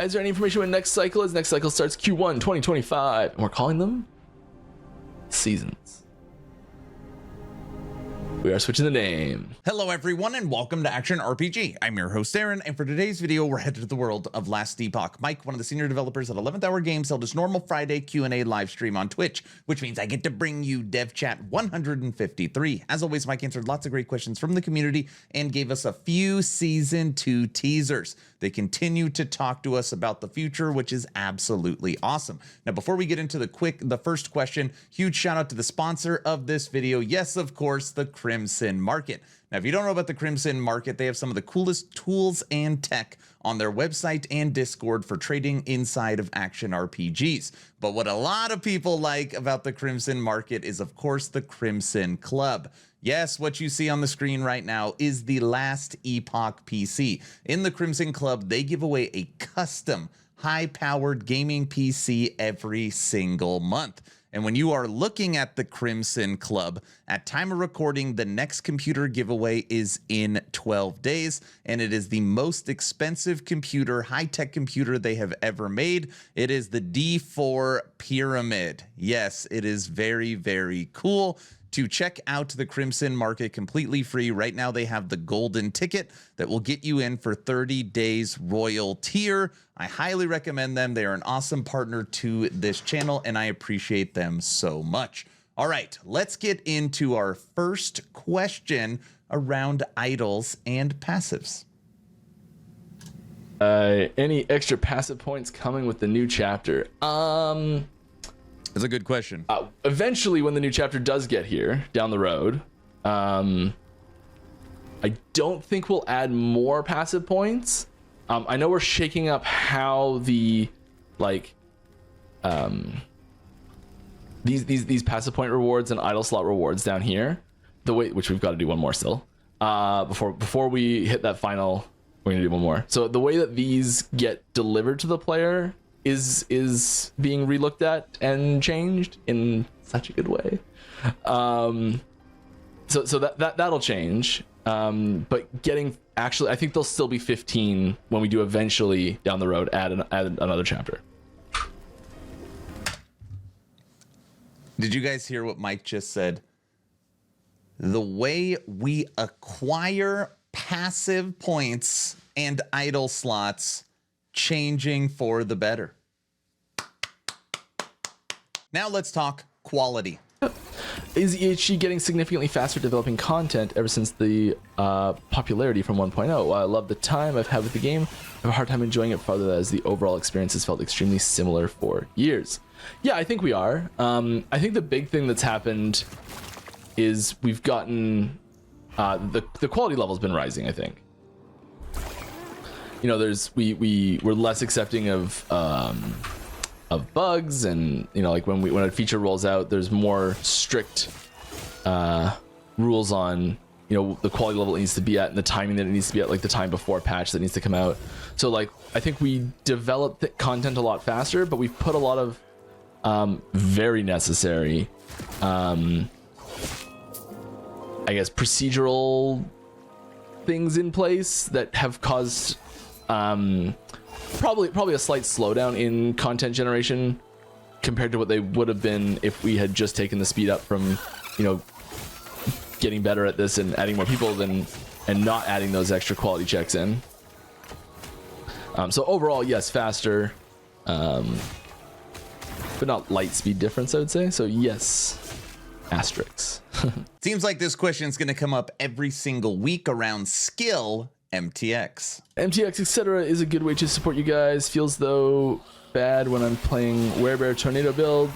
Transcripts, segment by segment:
Is there any information when next cycle is? Next cycle starts Q1 2025, and we're calling them seasons. We are switching the name. Hello everyone and welcome to Action RPG. I'm your host Aaron, and for today's video we're headed to the world of Last Epoch. Mike, one of the senior developers at 11th Hour Games, held his normal Friday Q&A live stream on Twitch, which means I get to bring you Dev Chat 153. As always, Mike answered lots of great questions from the community and gave us a few Season 2 teasers. They continue to talk to us about the future, which is absolutely awesome. Now, before we get into the first question, huge shout out to the sponsor of this video. Yes, of course, the Crimson Market. Now, if you don't know about the Crimson Market, they have some of the coolest tools and tech on their website and Discord for trading inside of action RPGs. But what a lot of people like about the Crimson Market is, of course, the Crimson Club. Yes, what you see on the screen right now is the Last Epoch PC. In the Crimson Club, they give away a custom high-powered gaming PC every single month. And when you are looking at the Crimson Club, at time of recording, the next computer giveaway is in 12 days, and it is the most expensive computer, high-tech computer they have ever made. It is the D4 Pyramid. Yes, it is very, very cool. To check out the Crimson Market completely free, right now they have the golden ticket that will get you in for 30 days Royal Tier. I highly recommend them. They are an awesome partner to this channel, and I appreciate them so much. All right, let's get into our first question around idols and passives. Any extra passive points coming with the new chapter? That's a good question. Eventually, when the new chapter does get here down the road, I don't think we'll add more passive points. I know we're shaking up how the these passive point rewards and idle slot rewards down here, the way which we've got to do one more still before we hit that final. We're gonna do one more. So the way that these get delivered to the player is being relooked at and changed in such a good way. So that'll change. But getting actually, I think there'll still be 15 when we do eventually down the road add another chapter. Did you guys hear what Mike just said? The way we acquire passive points and idle slots changing for the better. Now let's talk quality. Is EHG getting significantly faster developing content ever since the popularity from 1.0? While I love the time I've had with the game, I have a hard time enjoying it farther as the overall experience has felt extremely similar for years. Yeah, I think we are. I think the big thing that's happened is we've gotten the quality level's been rising, I think. You know, we're less accepting of bugs, and you know, like when a feature rolls out, there's more strict rules on, you know, the quality level it needs to be at and the timing that it needs to be at, like the time before patch that needs to come out. So like I think we develop the content a lot faster, but we've put a lot of very necessary I guess procedural things in place that have caused probably a slight slowdown in content generation compared to what they would have been if we had just taken the speed up from, you know, getting better at this and adding more people and not adding those extra quality checks in. So overall, yes, faster, but not light speed difference, I would say. So yes, asterisks. Seems like this question is going to come up every single week around skill MTX. MTX, etc. is a good way to support you guys. Feels though bad when I'm playing Werebear Tornado build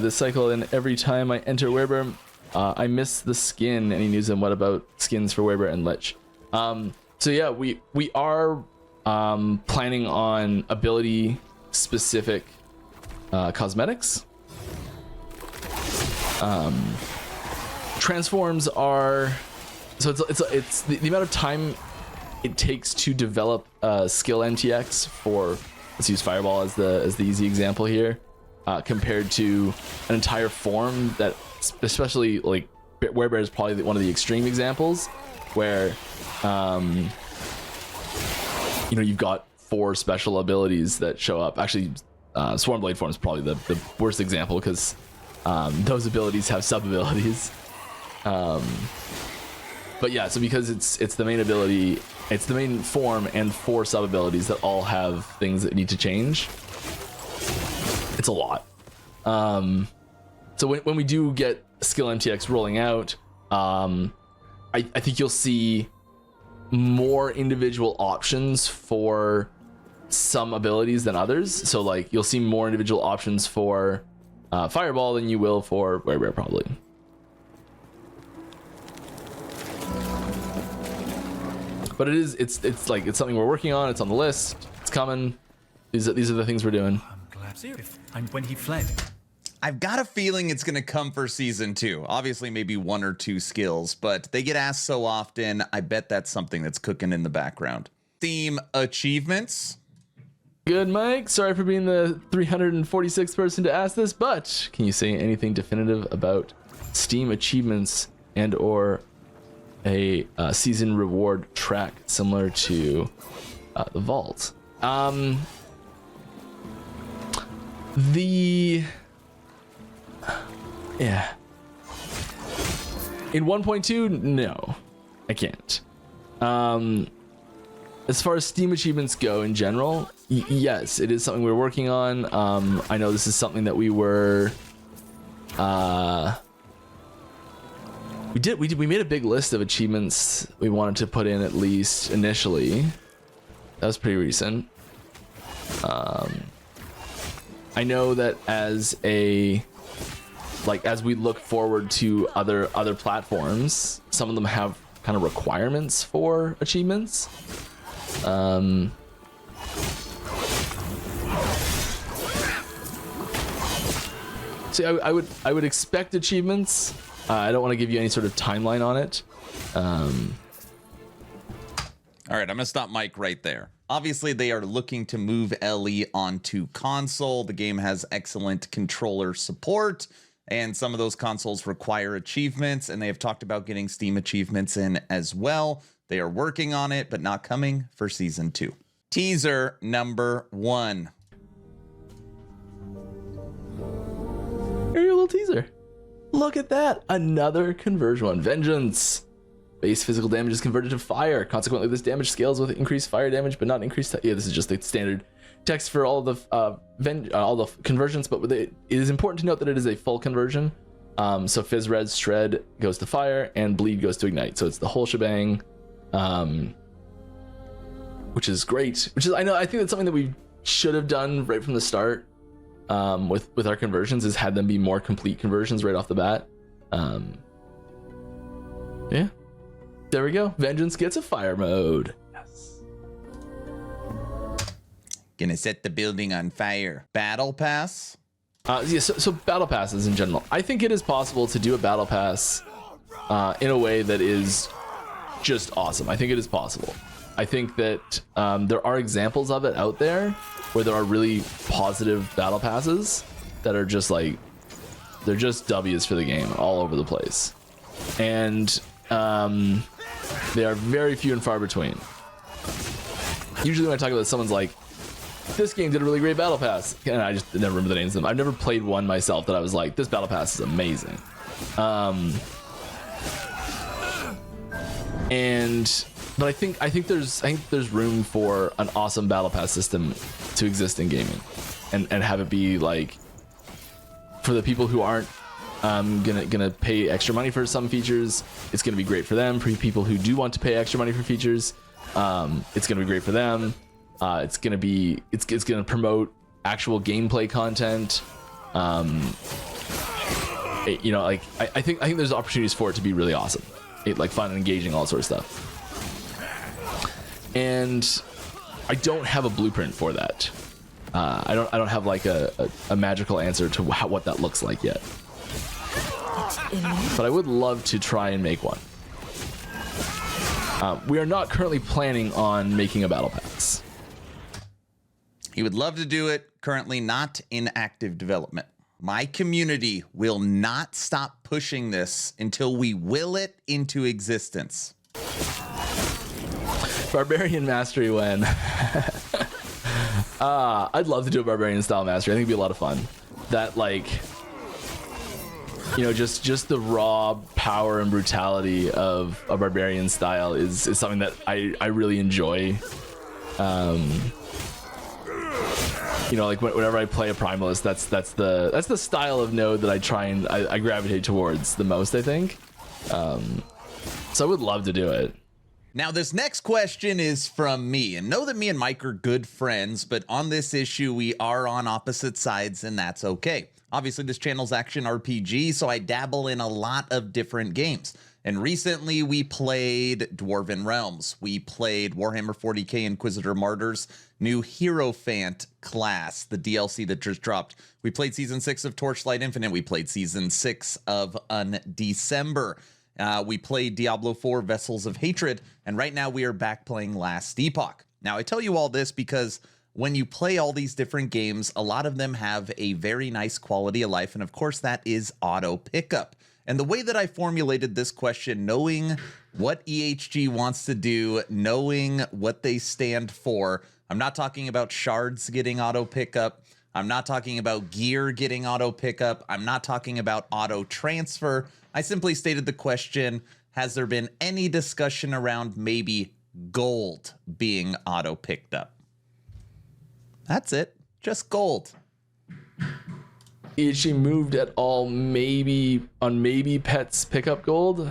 this cycle, and every time I enter Werebear, I miss the skin. Any news on what about skins for Werebear and Lich? So yeah, we are planning on ability specific cosmetics. Transforms are, so it's the amount of time it takes to develop skill MTX for, let's use Fireball as the easy example here, compared to an entire form that, especially like Werebear is probably one of the extreme examples where you know, you've got 4 special abilities that show up. Actually, Swarm Blade Form is probably the worst example because those abilities have sub abilities. But yeah, so because it's the main ability, it's the main form and 4 sub abilities that all have things that need to change. It's a lot. So when we do get skill MTX rolling out, I think you'll see more individual options for some abilities than others. So like you'll see more individual options for Fireball than you will for Very Rare probably. But it's like it's something we're working on. It's on the list. It's coming. These are the things we're doing. I'm glad. And when he fled, I've got a feeling it's going to come for season 2. Obviously, maybe 1 or 2 skills, but they get asked so often. I bet that's something that's cooking in the background. Theme achievements. Good, Mike. Sorry for being the 346th person to ask this, but can you say anything definitive about Steam achievements and or a season reward track similar to the Vault? Yeah. In 1.2, no, I can't. As far as Steam achievements go in general, yes, it is something we're working on. I know this is something that we were we made a big list of achievements we wanted to put in, at least initially. That was pretty recent. I know that as we look forward to other platforms, some of them have kind of requirements for achievements. So I would expect achievements. I don't want to give you any sort of timeline on it. All right, I'm going to stop Mike right there. Obviously, they are looking to move LE onto console. The game has excellent controller support, and some of those consoles require achievements, and they have talked about getting Steam achievements in as well. They are working on it, but not coming for season 2. Teaser number 1. Here's your little teaser. Look at that. Another conversion one. Vengeance. Base physical damage is converted to fire. Consequently, this damage scales with increased fire damage, but not increased. Yeah, this is just the standard text for all the conversions, but it is important to note that it is a full conversion. So Fizz Res Shred goes to fire and Bleed goes to ignite. So it's the whole shebang, which is great. I think that's something that we should have done right from the start with our conversions, is had them be more complete conversions right off the bat. Yeah. There we go. Vengeance gets a fire mode. Yes. Gonna set the building on fire. Battle Pass. Yeah, so battle passes in general. I think it is possible to do a battle pass in a way that is just awesome. I think it is possible. I think that there are examples of it out there where there are really positive battle passes that are just like, they're just W's for the game all over the place. And they are very few and far between. Usually when I talk about this, someone's like, this game did a really great battle pass, and I just never remember the names of them. I've never played one myself that I was like, this battle pass is amazing. But I think there's room for an awesome battle pass system to exist in gaming, and have it be like, for the people who aren't gonna pay extra money for some features, it's gonna be great for them. For people who do want to pay extra money for features, it's gonna be great for them. It's gonna promote actual gameplay content. I think there's opportunities for it to be really awesome, like fun and engaging, all sorts of stuff. And I don't have a blueprint for that. I don't have like a magical answer to what that looks like yet. But I would love to try and make one. We are not currently planning on making a battle pass. He would love to do it, currently not in active development. My community will not stop pushing this until we will it into existence. Barbarian mastery when. I'd love to do a Barbarian style mastery. I think it'd be a lot of fun. That, like, you know, just the raw power and brutality of a Barbarian style is something that I really enjoy. You know, like whenever I play a Primalist, that's the style of node that I gravitate towards the most, I think. So I would love to do it. Now, this next question is from me, and know that me and Mike are good friends, but on this issue, we are on opposite sides, and that's okay. Obviously, this channel's action RPG, so I dabble in a lot of different games. And recently, we played Dwarven Realms. We played Warhammer 40k Inquisitor Martyrs, new Hierophant class, the DLC that just dropped. We played Season 6 of Torchlight Infinite. We played Season 6 of Undecember. We played Diablo 4 Vessels of Hatred, and right now we are back playing Last Epoch. Now, I tell you all this because when you play all these different games, a lot of them have a very nice quality of life, and of course that is auto pickup. And the way that I formulated this question, knowing what EHG wants to do, knowing what they stand for, I'm not talking about shards getting auto pickup. I'm not talking about gear getting auto pickup. I'm not talking about auto transfer. I simply stated the question, has there been any discussion around maybe gold being auto picked up? That's it, just gold. EHG moved at all maybe pets pick up gold.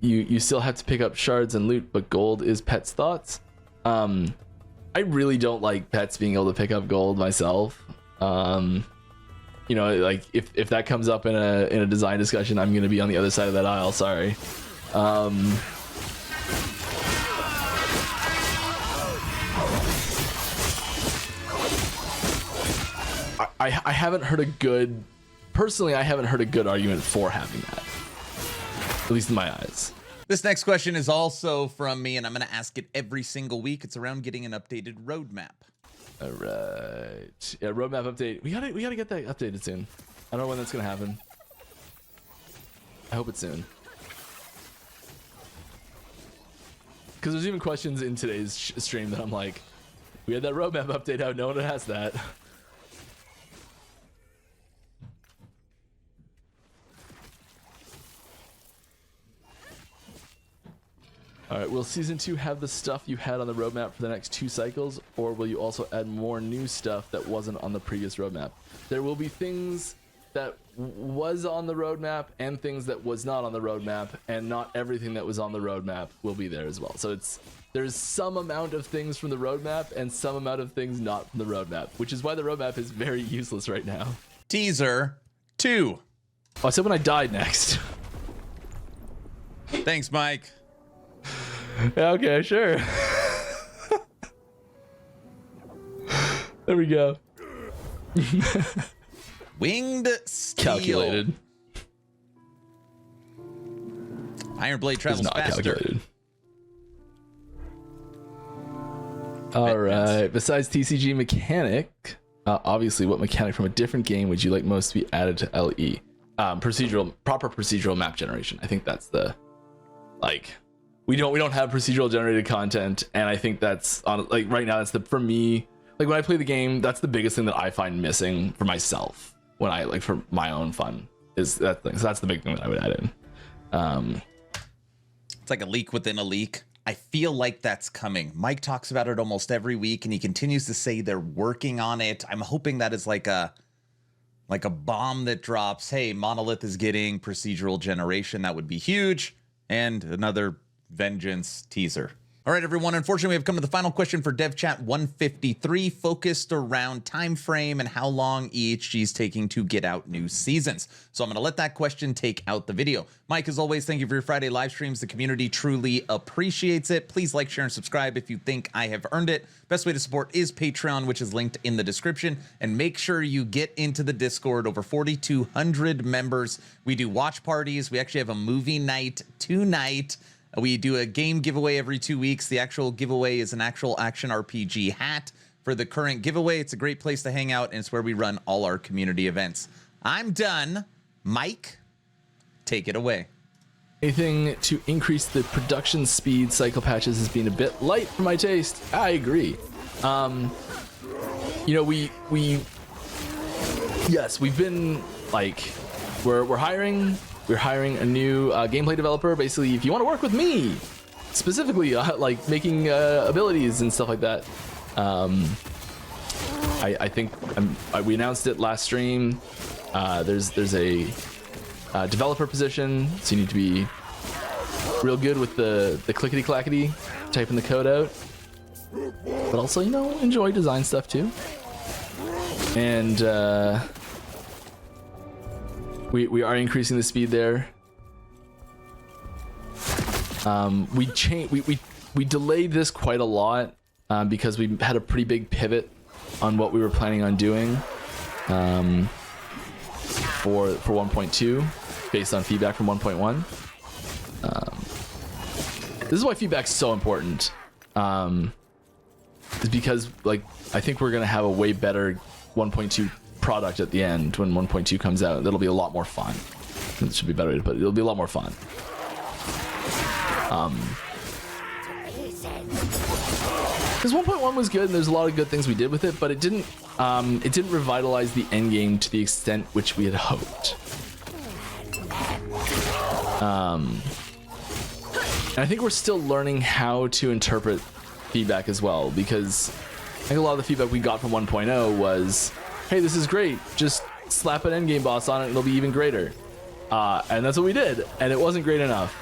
You still have to pick up shards and loot, but gold is pets' thoughts. I really don't like pets being able to pick up gold myself. You know, like if that comes up in a design discussion, I'm gonna be on the other side of that aisle. Sorry. I haven't heard a good, personally, I haven't heard a good argument for having that, at least in my eyes. This next question is also from me, and I'm going to ask it every single week. It's around getting an updated roadmap. All right. Yeah, roadmap update. We gotta get that updated soon. I don't know when that's gonna happen. I hope it's soon. Because there's even questions in today's stream that I'm like, we had that roadmap update out. No one has that. All right, will Season 2 have the stuff you had on the roadmap for the next 2 cycles, or will you also add more new stuff that wasn't on the previous roadmap? There will be things that was on the roadmap and things that was not on the roadmap, and not everything that was on the roadmap will be there as well. So there's some amount of things from the roadmap and some amount of things not from the roadmap, which is why the roadmap is very useless right now. Teaser 2. Oh, I said when I died next. Thanks, Mike. Okay, sure. There we go. Winged Steel. Calculated. Iron Blade travels Not faster. calculated. All right. Besides TCG mechanic, obviously, what mechanic from a different game would you like most to be added to LE? Proper procedural map generation. I think that's the, like, we don't have procedural generated content, and I think that's on, like, right now that's for me, like, when I play the game, that's the biggest thing that I find missing for myself when I, like, for my own fun is that thing. So that's the big thing that I would add in. It's like a leak within a leak. I feel like that's coming. Mike talks about it almost every week, and he continues to say they're working on it. I'm hoping that is like a bomb that drops. Hey, Monolith is getting procedural generation. That would be huge. And another Vengeance teaser. All right, everyone. Unfortunately, we have come to the final question for Dev Chat 153, focused around time frame and how long EHG is taking to get out new seasons. So I'm going to let that question take out the video. Mike, as always, thank you for your Friday live streams. The community truly appreciates it. Please like, share, and subscribe if you think I have earned it. Best way to support is Patreon, which is linked in the description. And make sure you get into the Discord. Over 4,200 members. We do watch parties. We actually have a movie night tonight. We do a game giveaway every 2 weeks. The actual giveaway is an actual action RPG hat for the current giveaway. It's a great place to hang out, and it's where we run all our community events. I'm done. Mike, take it away. Anything to increase the production speed, cycle patches has been a bit light for my taste. I agree. You know, yes, we've been like, we're hiring a new gameplay developer. Basically, if you want to work with me, specifically like making abilities and stuff like that. I think we announced it last stream. There's a developer position, so you need to be real good with the clickety clackety, typing the code out, but also, you know, enjoy design stuff too. And we are increasing the speed there. We delayed this quite a lot because we had a pretty big pivot on what we were planning on doing for 1.2 based on feedback from 1.1. This is why feedback's so important. Is because, like, I think we're gonna have a way better 1.2 product at the end when 1.2 comes out. It'll be a lot more fun. It should be a better way to put it. It'll be a lot more fun. Because 1.1 was good and there's a lot of good things we did with it, but it didn't revitalize the end game to the extent which we had hoped. And I think we're still learning how to interpret feedback as well, because I think a lot of the feedback we got from 1.0 was, hey, this is great, just slap an endgame boss on it and it'll be even greater. And that's what we did, and it wasn't great enough.